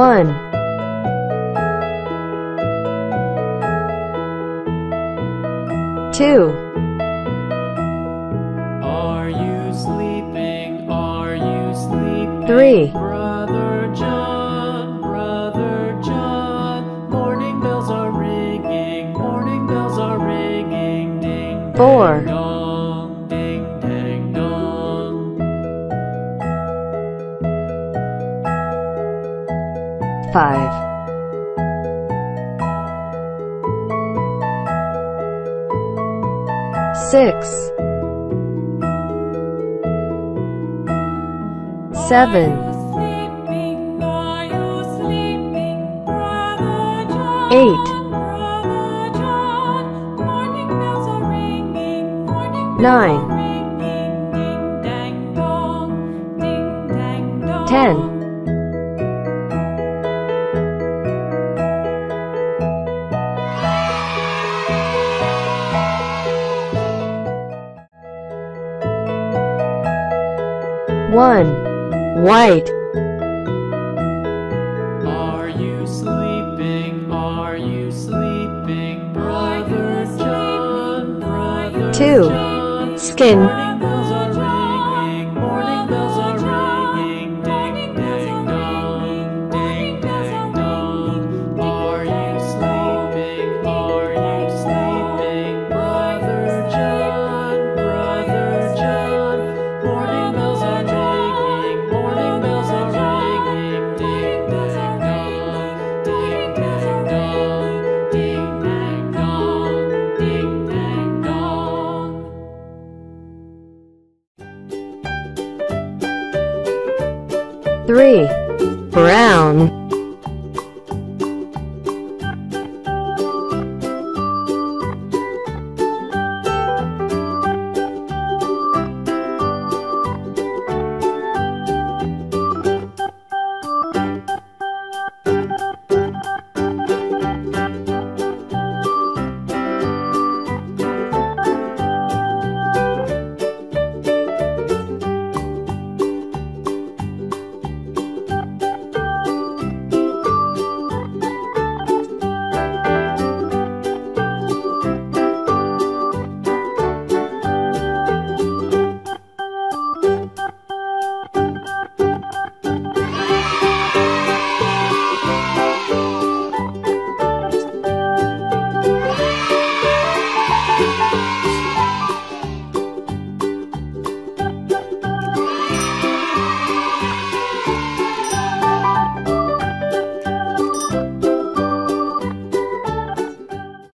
1, 2, Are you sleeping? Are you sleeping? 3, Brother John, morning bells are ringing, morning bells are ringing, ding 4, dang dong, ding dang dong. 5, 6, 7, 8, 9, 10, 1, white, Are you sleeping? Are you sleeping? Brother John, Brother 2, John, skin, morning